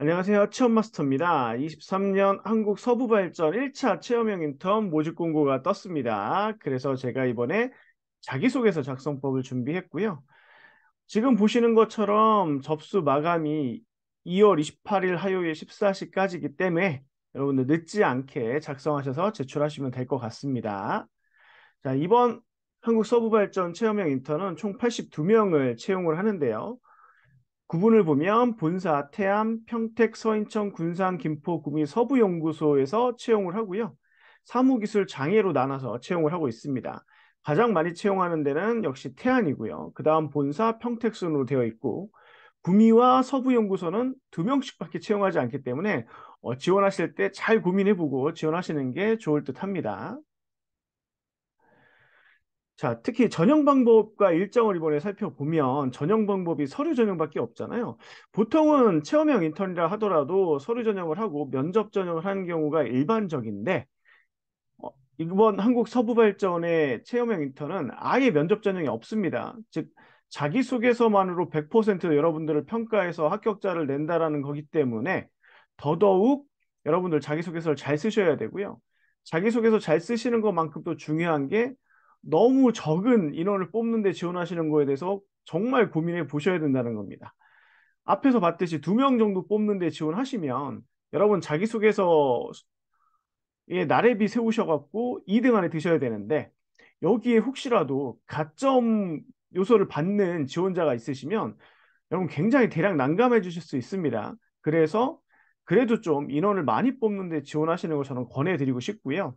안녕하세요. 체험마스터입니다. 23년 한국 서부발전 1차 체험형 인턴 모집 공고가 떴습니다. 그래서 제가 이번에 자기소개서 작성법을 준비했고요. 지금 보시는 것처럼 접수 마감이 2월 28일 화요일 14시까지이기 때문에 여러분들 늦지 않게 작성하셔서 제출하시면 될 것 같습니다. 자, 이번 한국 서부발전 체험형 인턴은 총 82명을 채용을 하는데요. 구분을 보면 본사, 태암, 평택, 서인청, 군산, 김포, 구미, 서부연구소에서 채용을 하고요. 사무기술 장애로 나눠서 채용을 하고 있습니다. 가장 많이 채용하는 데는 역시 태안이고요. 그 다음 본사, 평택 순으로 되어 있고 구미와 서부연구소는 2명씩밖에 채용하지 않기 때문에 지원하실 때 잘 고민해보고 지원하시는 게 좋을 듯 합니다. 자, 특히 전형 방법과 일정을 이번에 살펴보면 전형 방법이 서류 전형밖에 없잖아요. 보통은 체험형 인턴이라 하더라도 서류 전형을 하고 면접 전형을 하는 경우가 일반적인데 이번 한국 서부발전의 체험형 인턴은 아예 면접 전형이 없습니다. 즉 자기소개서만으로 100% 여러분들을 평가해서 합격자를 낸다라는 거기 때문에 더더욱 여러분들 자기소개서를 잘 쓰셔야 되고요. 자기소개서 잘 쓰시는 것만큼 또 중요한 게 너무 적은 인원을 뽑는 데 지원하시는 거에 대해서 정말 고민해 보셔야 된다는 겁니다. 앞에서 봤듯이 2명 정도 뽑는 데 지원하시면 여러분 자기소개서 나래비 세우셔갖고 2등 안에 드셔야 되는데 여기에 혹시라도 가점 요소를 받는 지원자가 있으시면 여러분 굉장히 대략 난감해 주실 수 있습니다. 그래서 그래도 좀 인원을 많이 뽑는데 지원하시는 걸 저는 권해드리고 싶고요.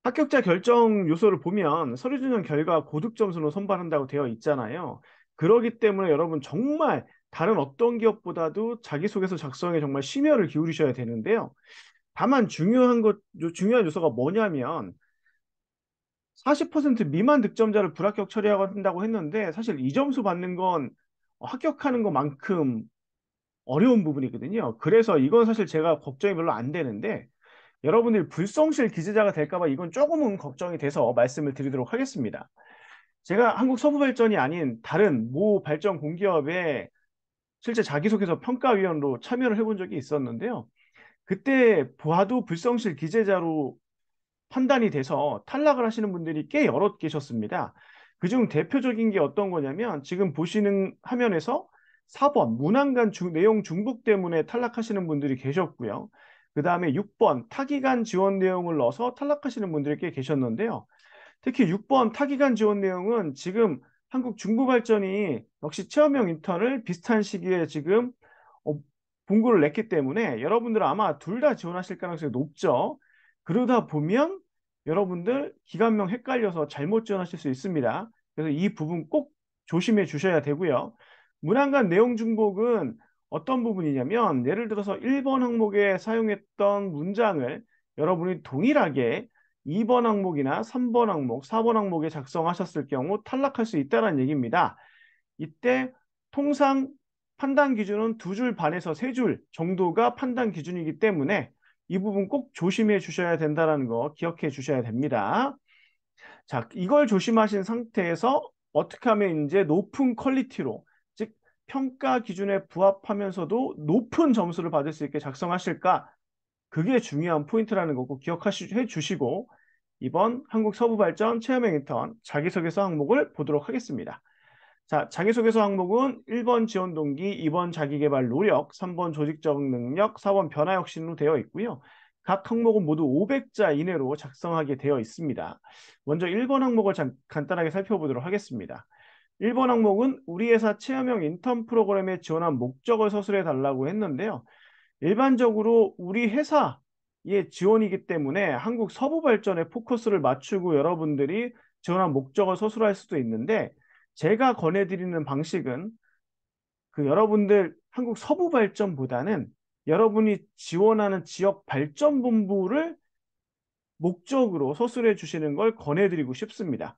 합격자 결정 요소를 보면 서류 전형 결과 고득 점수로 선발한다고 되어 있잖아요. 그러기 때문에 여러분 정말 다른 어떤 기업보다도 자기소개서 작성에 정말 심혈을 기울이셔야 되는데요. 다만 중요한 요소가 뭐냐면 40% 미만 득점자를 불합격 처리한다고 했는데 사실 이 점수 받는 건 합격하는 것만큼 어려운 부분이거든요. 그래서 이건 사실 제가 걱정이 별로 안 되는데 여러분들이 불성실 기재자가 될까 봐 이건 조금은 걱정이 돼서 말씀을 드리도록 하겠습니다. 제가 한국 서부발전이 아닌 다른 모 발전 공기업에 실제 자기소개서 평가위원으로 참여를 해본 적이 있었는데요. 그때 봐도 불성실 기재자로 판단이 돼서 탈락을 하시는 분들이 꽤 여럿 계셨습니다. 그중 대표적인 게 어떤 거냐면 지금 보시는 화면에서 4번 문항간 내용 중복 때문에 탈락하시는 분들이 계셨고요. 그 다음에 6번 타기간 지원 내용을 넣어서 탈락하시는 분들이 꽤 계셨는데요. 특히 6번 타기간 지원 내용은 지금 한국 중부발전이 역시 체험형 인턴을 비슷한 시기에 지금 어, 공고를 냈기 때문에 여러분들은 아마 둘 다 지원하실 가능성이 높죠. 그러다 보면 여러분들 기간명 헷갈려서 잘못 지원하실 수 있습니다. 그래서 이 부분 꼭 조심해 주셔야 되고요. 문항간 내용 중복은 어떤 부분이냐면 예를 들어서 1번 항목에 사용했던 문장을 여러분이 동일하게 2번 항목이나 3번 항목, 4번 항목에 작성하셨을 경우 탈락할 수 있다는 얘기입니다. 이때 통상 판단 기준은 2줄 반에서 3줄 정도가 판단 기준이기 때문에 이 부분 꼭 조심해 주셔야 된다는 거 기억해 주셔야 됩니다. 자, 이걸 조심하신 상태에서 어떻게 하면 이제 높은 퀄리티로, 즉 평가 기준에 부합하면서도 높은 점수를 받을 수 있게 작성하실까? 그게 중요한 포인트라는 거 꼭 기억해 주시고 이번 한국 서부발전 체험형 인턴 자기소개서 항목을 보도록 하겠습니다. 자, 자기소개서 항목은 1번 지원 동기, 2번 자기계발 노력, 3번 조직적 능력, 4번 변화 혁신으로 되어 있고요. 각 항목은 모두 500자 이내로 작성하게 되어 있습니다. 먼저 1번 항목을 간단하게 살펴보도록 하겠습니다. 1번 항목은 우리 회사 체험형 인턴 프로그램에 지원한 목적을 서술해 달라고 했는데요. 일반적으로 우리 회사의 지원이기 때문에 한국 서부발전에 포커스를 맞추고 여러분들이 지원한 목적을 서술할 수도 있는데 제가 권해드리는 방식은 그 여러분들 한국 서부발전보다는 여러분이 지원하는 지역 발전본부를 목적으로 서술해 주시는 걸 권해드리고 싶습니다.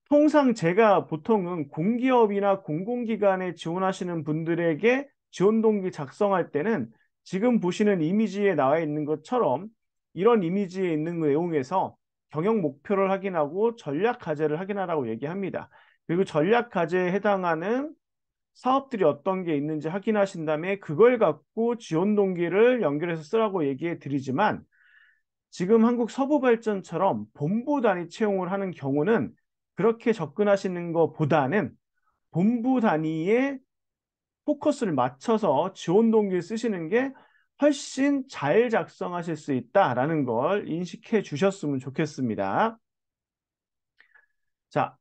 통상 제가 보통은 공기업이나 공공기관에 지원하시는 분들에게 지원 동기 작성할 때는 지금 보시는 이미지에 나와 있는 것처럼 이런 이미지에 있는 내용에서 경영 목표를 확인하고 전략 과제를 확인하라고 얘기합니다. 그리고 전략 과제에 해당하는 사업들이 어떤 게 있는지 확인하신 다음에 그걸 갖고 지원 동기를 연결해서 쓰라고 얘기해 드리지만, 지금 한국 서부발전처럼 본부 단위 채용을 하는 경우는 그렇게 접근하시는 것보다는 본부 단위의 포커스를 맞춰서 지원 동기를 쓰시는 게 훨씬 잘 작성하실 수 있다라는 걸 인식해 주셨으면 좋겠습니다. 자,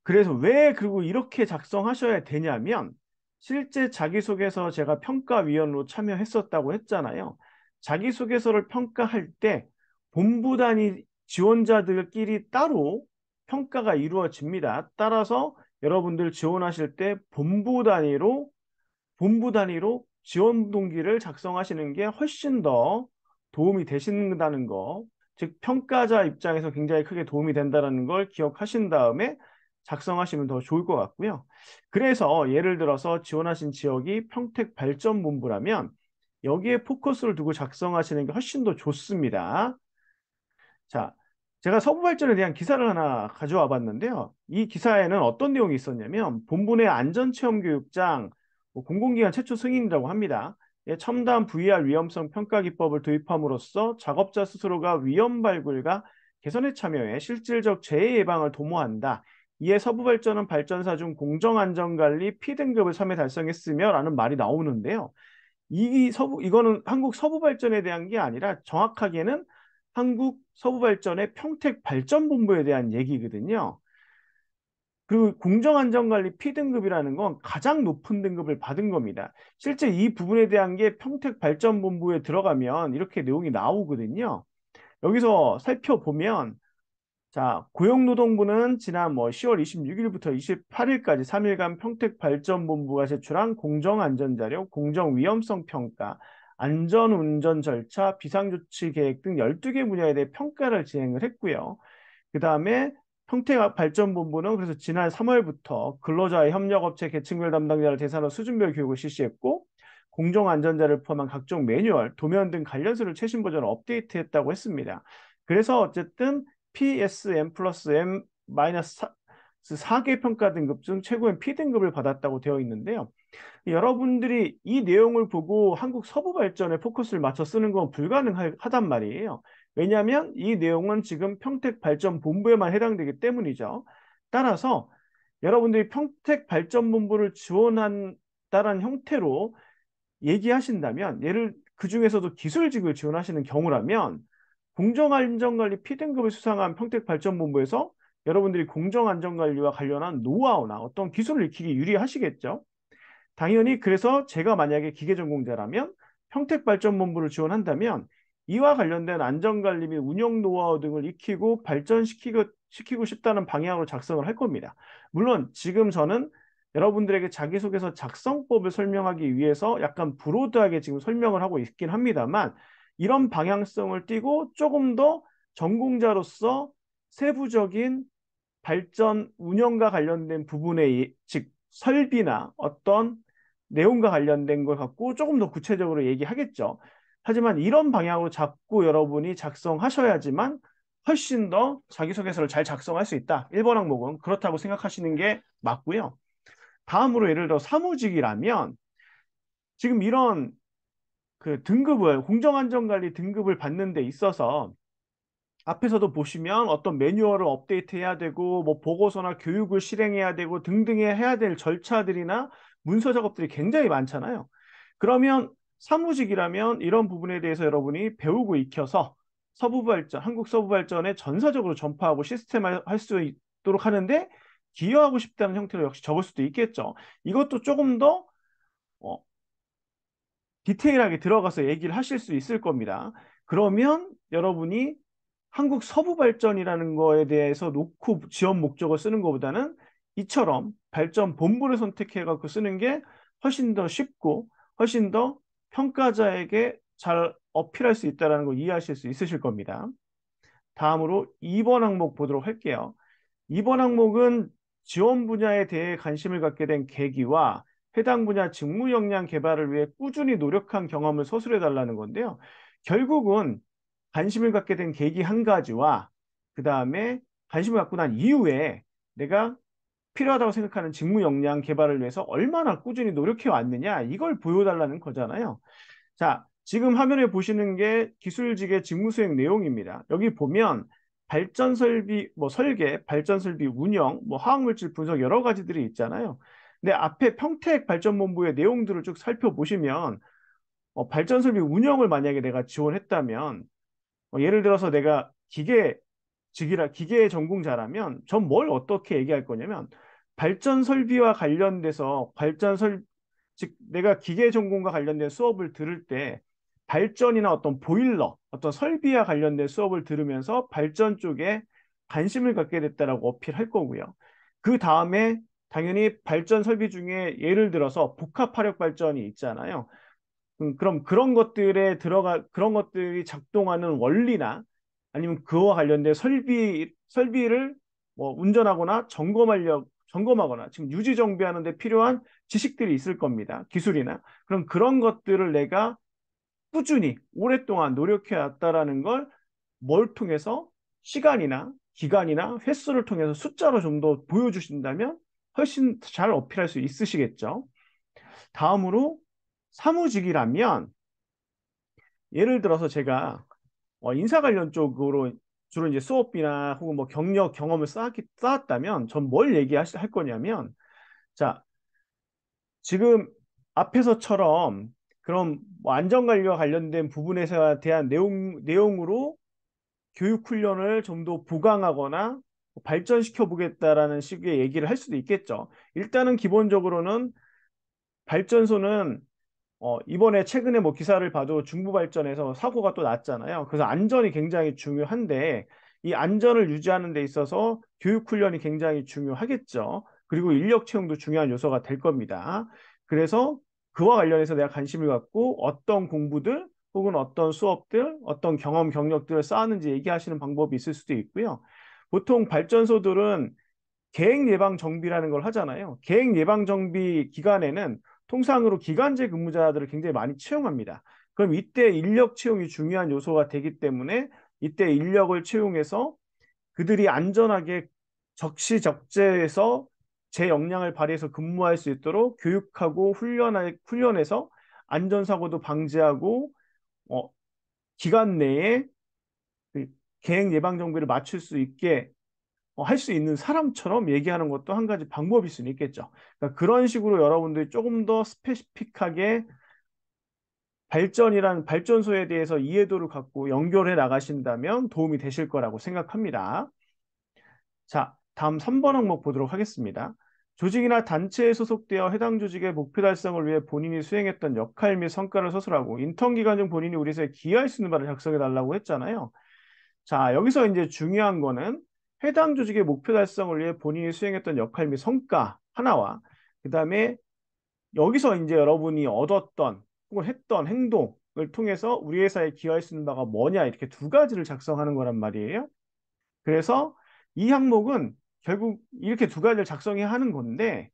그래서 왜 그리고 이렇게 작성하셔야 되냐면, 실제 자기소개서 제가 평가위원으로 참여했었다고 했잖아요. 자기소개서를 평가할 때 본부 단위 지원자들끼리 따로 평가가 이루어집니다. 따라서 여러분들 지원하실 때 본부 단위로 지원 동기를 작성하시는 게 훨씬 더 도움이 되신다는 거, 즉 평가자 입장에서 굉장히 크게 도움이 된다는 걸 기억하신 다음에 작성하시면 더 좋을 것 같고요. 그래서 예를 들어서 지원하신 지역이 평택발전본부라면 여기에 포커스를 두고 작성하시는 게 훨씬 더 좋습니다. 자, 제가 서부발전에 대한 기사를 하나 가져와 봤는데요. 이 기사에는 어떤 내용이 있었냐면, 본부 내 안전체험교육장 공공기관 최초 승인이라고 합니다. 예, 첨단 VR 위험성 평가 기법을 도입함으로써 작업자 스스로가 위험 발굴과 개선에 참여해 실질적 재해 예방을 도모한다. 이에 서부발전은 발전사 중 공정안전관리 P등급을 3회 달성했으며 라는 말이 나오는데요. 이거는 한국 서부발전에 대한 게 아니라 정확하게는 한국 서부발전의 평택발전본부에 대한 얘기거든요. 그리고 공정안전관리 P등급이라는 건 가장 높은 등급을 받은 겁니다. 실제 이 부분에 대한 게 평택발전본부에 들어가면 이렇게 내용이 나오거든요. 여기서 살펴보면, 자, 고용노동부는 지난 10월 26일부터 28일까지 3일간 평택발전본부가 제출한 공정안전자료, 공정위험성 평가, 안전운전 절차, 비상조치 계획 등 12개 분야에 대해 평가를 진행을 했고요. 그 다음에 평택발전본부는 그래서 지난 3월부터 근로자의 협력업체 계층별 담당자를 대상으로 수준별 교육을 실시했고, 공정안전자를 포함한 각종 매뉴얼, 도면 등 관련서를 최신 버전을 업데이트했다고 했습니다. 그래서 어쨌든 PSM 플러스 M 마이너스 4개 평가 등급 중 최고의 P등급을 받았다고 되어 있는데요. 여러분들이 이 내용을 보고 한국 서부 발전에 포커스를 맞춰 쓰는 건 불가능하단 말이에요. 왜냐하면 이 내용은 지금 평택 발전 본부에만 해당되기 때문이죠. 따라서 여러분들이 평택 발전 본부를 지원한다는 형태로 얘기하신다면, 예를 그 중에서도 기술직을 지원하시는 경우라면 공정안전관리 P등급을 수상한 평택발전본부에서 여러분들이 공정안전관리와 관련한 노하우나 어떤 기술을 익히기 유리하시겠죠. 당연히 그래서 제가 만약에 기계전공자라면 평택발전본부를 지원한다면 이와 관련된 안전관리 및 운영 노하우 등을 익히고 발전시키고 싶다는 방향으로 작성을 할 겁니다. 물론 지금 저는 여러분들에게 자기소개서 작성법을 설명하기 위해서 약간 브로드하게 지금 설명을 하고 있긴 합니다만, 이런 방향성을 띠고 조금 더 전공자로서 세부적인 발전 운영과 관련된 부분의 즉 설비나 어떤 내용과 관련된 걸 갖고 조금 더 구체적으로 얘기하겠죠. 하지만 이런 방향으로 잡고 여러분이 작성하셔야지만 훨씬 더 자기소개서를 잘 작성할 수 있다. 1번 항목은 그렇다고 생각하시는 게 맞고요. 다음으로 예를 들어 사무직이라면 지금 이런 그 등급을 공정안전관리 등급을 받는 데 있어서 앞에서도 보시면 어떤 매뉴얼을 업데이트해야 되고 뭐 보고서나 교육을 실행해야 되고 등등의 해야 될 절차들이나 문서 작업들이 굉장히 많잖아요. 그러면 사무직이라면 이런 부분에 대해서 여러분이 배우고 익혀서 서부발전, 한국 서부발전에 전사적으로 전파하고 시스템화 할 수 있도록 하는데 기여하고 싶다는 형태로 역시 적을 수도 있겠죠. 이것도 조금 더 어, 디테일하게 들어가서 얘기를 하실 수 있을 겁니다. 그러면 여러분이 한국 서부 발전이라는 거에 대해서 놓고 지원 목적을 쓰는 것보다는 이처럼 발전 본부를 선택해 갖고 쓰는 게 훨씬 더 쉽고 훨씬 더 평가자에게 잘 어필할 수 있다는 걸 이해하실 수 있으실 겁니다. 다음으로 2번 항목 보도록 할게요. 이번 항목은 지원 분야에 대해 관심을 갖게 된 계기와 해당 분야 직무 역량 개발을 위해 꾸준히 노력한 경험을 서술해 달라는 건데요. 결국은 관심을 갖게 된 계기 한 가지와 그 다음에 관심을 갖고 난 이후에 내가 필요하다고 생각하는 직무 역량 개발을 위해서 얼마나 꾸준히 노력해 왔느냐 이걸 보여달라는 거잖아요. 자, 지금 화면에 보시는 게 기술직의 직무 수행 내용입니다. 여기 보면 발전 설비, 뭐 설계, 발전 설비 운영, 뭐 화학물질 분석 여러 가지들이 있잖아요. 근데 앞에 평택 발전본부의 내용들을 쭉 살펴보시면 발전 설비 운영을 만약에 내가 지원했다면 예를 들어서 내가 기계 전공자라면 전 뭘 어떻게 얘기할 거냐면 발전 설비와 관련돼서 즉 내가 기계 전공과 관련된 수업을 들을 때 발전이나 어떤 보일러, 어떤 설비와 관련된 수업을 들으면서 발전 쪽에 관심을 갖게 됐다라고 어필할 거고요. 그 다음에 당연히 발전 설비 중에 예를 들어서 복합화력 발전이 있잖아요. 그럼 그런 것들이 작동하는 원리나 아니면 그와 관련된 설비를 뭐 운전하거나 점검하거나 지금 유지 정비하는 데 필요한 지식들이 있을 겁니다. 기술이나. 그럼 그런 것들을 내가 꾸준히 오랫동안 노력해 왔다라는 걸 뭘 통해서 시간이나 기간이나 횟수를 통해서 숫자로 좀 더 보여주신다면 훨씬 잘 어필할 수 있으시겠죠. 다음으로 사무직이라면 예를 들어서 제가 인사 관련 쪽으로 주로 이제 수업이나 혹은 뭐 경력 경험을 쌓았다면 전 뭘 얘기할 거냐면 자 지금 앞에서처럼 그럼 뭐 안전관리와 관련된 부분에 대한 내용으로 교육 훈련을 좀 더 보강하거나 발전시켜 보겠다라는 식의 얘기를 할 수도 있겠죠. 일단은 기본적으로는 발전소는 이번에 최근에 뭐 기사를 봐도 중부발전에서 사고가 또 났잖아요. 그래서 안전이 굉장히 중요한데 이 안전을 유지하는 데 있어서 교육훈련이 굉장히 중요하겠죠. 그리고 인력 채용도 중요한 요소가 될 겁니다. 그래서 그와 관련해서 내가 관심을 갖고 어떤 공부들 혹은 어떤 수업들, 어떤 경험, 경력들을 쌓았는지 얘기하시는 방법이 있을 수도 있고요. 보통 발전소들은 계획 예방 정비라는 걸 하잖아요. 계획 예방 정비 기간에는 통상으로 기간제 근무자들을 굉장히 많이 채용합니다. 그럼 이때 인력 채용이 중요한 요소가 되기 때문에 이때 인력을 채용해서 그들이 안전하게 적시적재해서 제 역량을 발휘해서 근무할 수 있도록 교육하고 훈련해서 안전사고도 방지하고 어, 기간 내에 그 계획 예방 정비를 맞출 수 있게 할 수 있는 사람처럼 얘기하는 것도 한 가지 방법일 수는 있겠죠. 그러니까 그런 식으로 여러분들이 조금 더 스페시픽하게 발전소에 대해서 이해도를 갖고 연결해 나가신다면 도움이 되실 거라고 생각합니다. 자, 다음 3번 항목 보도록 하겠습니다. 조직이나 단체에 소속되어 해당 조직의 목표 달성을 위해 본인이 수행했던 역할 및 성과를 서술하고 인턴 기간 중 본인이 우리 회사에 기여할 수 있는 바를 작성해 달라고 했잖아요. 자, 여기서 이제 중요한 거는 해당 조직의 목표 달성을 위해 본인이 수행했던 역할 및 성과 하나와 그다음에 여기서 이제 여러분이 얻었던 혹은 했던 행동을 통해서 우리 회사에 기여할 수 있는 바가 뭐냐 이렇게 두 가지를 작성하는 거란 말이에요. 그래서 이 항목은 결국 이렇게 두 가지를 작성해야 하는 건데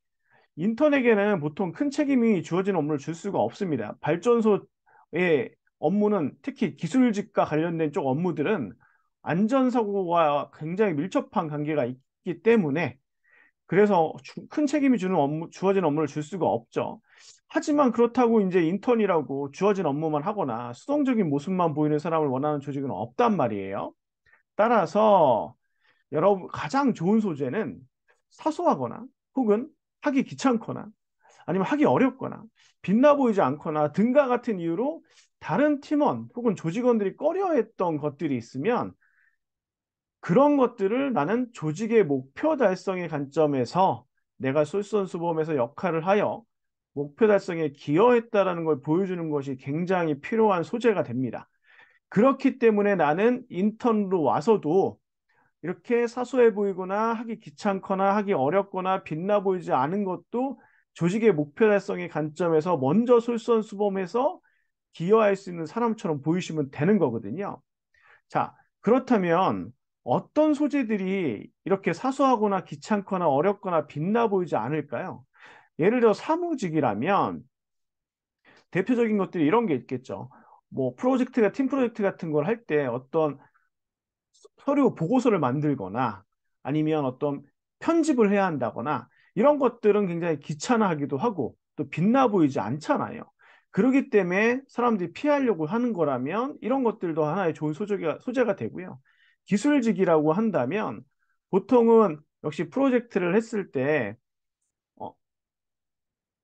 인턴에게는 보통 큰 책임이 주어지는 업무를 줄 수가 없습니다. 발전소의 업무는 특히 기술직과 관련된 쪽 업무들은 안전사고와 굉장히 밀접한 관계가 있기 때문에 그래서 큰 책임이 주어진 업무를 줄 수가 없죠. 하지만 그렇다고 이제 인턴이라고 주어진 업무만 하거나 수동적인 모습만 보이는 사람을 원하는 조직은 없단 말이에요. 따라서 여러분 가장 좋은 소재는 사소하거나 혹은 하기 귀찮거나 아니면 하기 어렵거나 빛나 보이지 않거나 등과 같은 이유로 다른 팀원 혹은 조직원들이 꺼려했던 것들이 있으면 그런 것들을 나는 조직의 목표 달성의 관점에서 내가 솔선수범해서 역할을 하여 목표 달성에 기여했다라는 걸 보여주는 것이 굉장히 필요한 소재가 됩니다. 그렇기 때문에 나는 인턴으로 와서도 이렇게 사소해 보이거나 하기 귀찮거나 하기 어렵거나 빛나 보이지 않은 것도 조직의 목표 달성의 관점에서 먼저 솔선수범해서 기여할 수 있는 사람처럼 보이시면 되는 거거든요. 자, 그렇다면 어떤 소재들이 이렇게 사소하거나 귀찮거나 어렵거나 빛나 보이지 않을까요? 예를 들어 사무직이라면 대표적인 것들이 이런 게 있겠죠. 뭐 팀 프로젝트 같은 걸 할 때 어떤 서류 보고서를 만들거나 아니면 어떤 편집을 해야 한다거나 이런 것들은 굉장히 귀찮아하기도 하고 또 빛나 보이지 않잖아요. 그렇기 때문에 사람들이 피하려고 하는 거라면 이런 것들도 하나의 좋은 소재가 되고요. 기술직이라고 한다면 보통은 역시 프로젝트를 했을 때 어,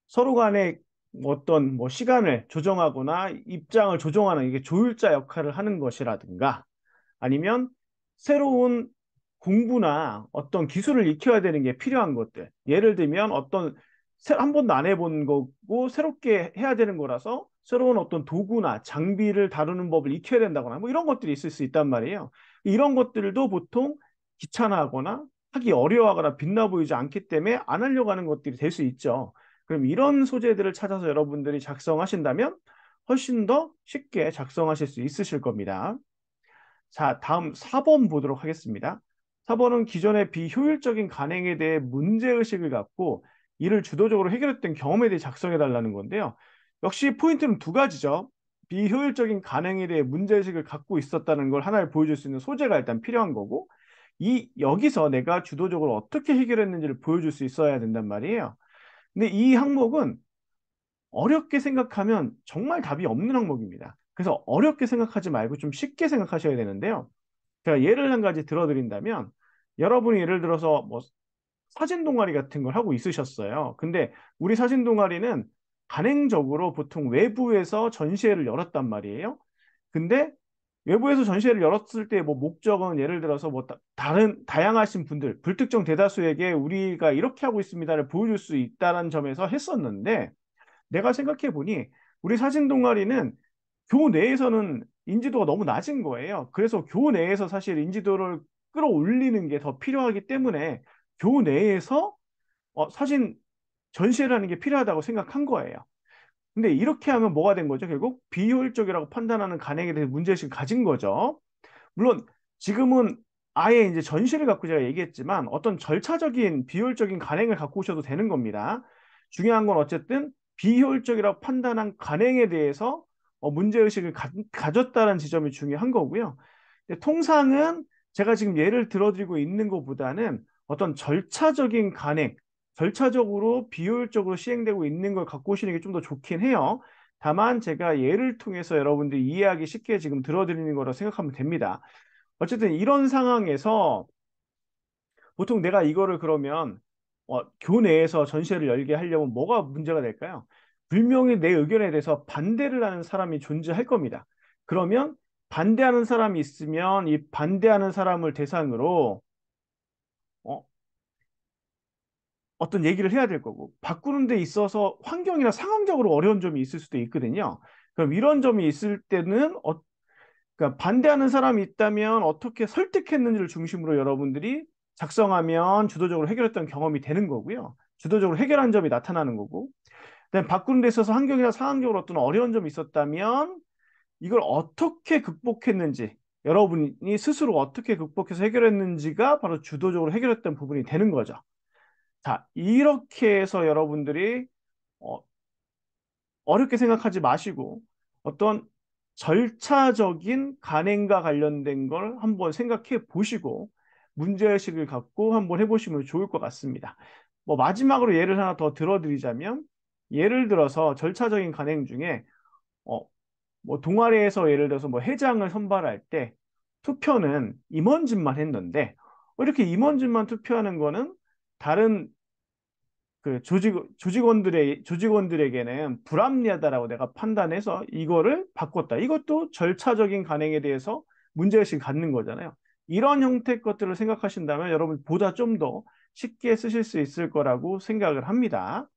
서로 간에 어떤 뭐 시간을 조정하거나 입장을 조정하는 이게 조율자 역할을 하는 것이라든가 아니면 새로운 공부나 어떤 기술을 익혀야 되는 게 필요한 것들. 예를 들면 어떤 한 번도 안 해본 거고 새롭게 해야 되는 거라서 새로운 어떤 도구나 장비를 다루는 법을 익혀야 된다거나 뭐 이런 것들이 있을 수 있단 말이에요. 이런 것들도 보통 귀찮아하거나 하기 어려워하거나 빛나 보이지 않기 때문에 안 하려고 하는 것들이 될 수 있죠. 그럼 이런 소재들을 찾아서 여러분들이 작성하신다면 훨씬 더 쉽게 작성하실 수 있으실 겁니다. 자, 다음 4번 보도록 하겠습니다. 4번은 기존의 비효율적인 간행에 대해 문제의식을 갖고 이를 주도적으로 해결했던 경험에 대해 작성해 달라는 건데요. 역시 포인트는 두 가지죠. 비효율적인 간행에 대해 문제의식을 갖고 있었다는 걸 하나를 보여줄 수 있는 소재가 일단 필요한 거고 여기서 내가 주도적으로 어떻게 해결했는지를 보여줄 수 있어야 된단 말이에요. 근데 이 항목은 어렵게 생각하면 정말 답이 없는 항목입니다. 그래서 어렵게 생각하지 말고 좀 쉽게 생각하셔야 되는데요. 제가 예를 한 가지 들어드린다면 여러분이 예를 들어서 뭐 사진 동아리 같은 걸 하고 있으셨어요. 근데 우리 사진 동아리는 단행적으로 보통 외부에서 전시회를 열었단 말이에요. 근데 외부에서 전시회를 열었을 때 뭐 목적은 예를 들어서 뭐 다른 다양하신 분들 불특정 대다수에게 우리가 이렇게 하고 있습니다를 보여줄 수 있다는 점에서 했었는데 내가 생각해 보니 우리 사진 동아리는 교 내에서는 인지도가 너무 낮은 거예요. 그래서 교 내에서 사실 인지도를 끌어올리는 게 더 필요하기 때문에 교 내에서 사진 전시회라는 게 필요하다고 생각한 거예요. 근데 이렇게 하면 뭐가 된 거죠? 결국 비효율적이라고 판단하는 간행에 대해서 문제의식을 가진 거죠. 물론 지금은 아예 이제 전시를 갖고 제가 얘기했지만 어떤 절차적인 비효율적인 간행을 갖고 오셔도 되는 겁니다. 중요한 건 어쨌든 비효율적이라고 판단한 간행에 대해서 문제의식을 가졌다는 지점이 중요한 거고요. 근데 통상은 제가 지금 예를 들어드리고 있는 것보다는 어떤 절차적인 간행, 절차적으로 비효율적으로 시행되고 있는 걸 갖고 오시는 게 좀 더 좋긴 해요. 다만 제가 예를 통해서 여러분들이 이해하기 쉽게 지금 들어드리는 거라고 생각하면 됩니다. 어쨌든 이런 상황에서 보통 내가 이거를 그러면 교내에서 전시회를 열게 하려면 뭐가 문제가 될까요? 분명히 내 의견에 대해서 반대를 하는 사람이 존재할 겁니다. 그러면 반대하는 사람이 있으면 이 반대하는 사람을 대상으로 어, 어떤 얘기를 해야 될 거고 바꾸는 데 있어서 환경이나 상황적으로 어려운 점이 있을 수도 있거든요. 그럼 이런 점이 있을 때는 그러니까 반대하는 사람이 있다면 어떻게 설득했는지를 중심으로 여러분들이 작성하면 주도적으로 해결했던 경험이 되는 거고요. 주도적으로 해결한 점이 나타나는 거고. 그다음에 바꾸는 데 있어서 환경이나 상황적으로 어떤 어려운 점이 있었다면 이걸 어떻게 극복했는지 여러분이 스스로 어떻게 극복해서 해결했는지가 바로 주도적으로 해결했던 부분이 되는 거죠. 자, 이렇게 해서 여러분들이 어, 어렵게 생각하지 마시고 어떤 절차적인 간행과 관련된 걸 한번 생각해 보시고 문제의식을 갖고 한번 해보시면 좋을 것 같습니다. 뭐 마지막으로 예를 하나 더 들어드리자면 예를 들어서 절차적인 간행 중에 어, 뭐 동아리에서 예를 들어서 뭐 회장을 선발할 때 투표는 임원진만 했는데 이렇게 임원진만 투표하는 거는 다른 그 조직원들에게는 불합리하다라고 내가 판단해서 이거를 바꿨다. 이것도 절차적인 간행에 대해서 문제의식을 갖는 거잖아요. 이런 형태의 것들을 생각하신다면 여러분 보다 좀 더 쉽게 쓰실 수 있을 거라고 생각을 합니다.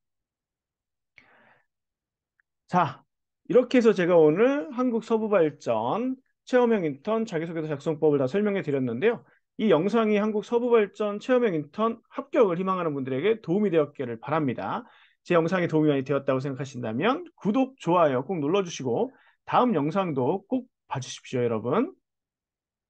자, 이렇게 해서 제가 오늘 한국 서부발전 체험형 인턴 자기소개서 작성법을 다 설명해 드렸는데요. 이 영상이 한국 서부발전 체험형 인턴 합격을 희망하는 분들에게 도움이 되었기를 바랍니다. 제 영상이 도움이 많이 되었다고 생각하신다면 구독, 좋아요 꼭 눌러주시고 다음 영상도 꼭 봐주십시오, 여러분.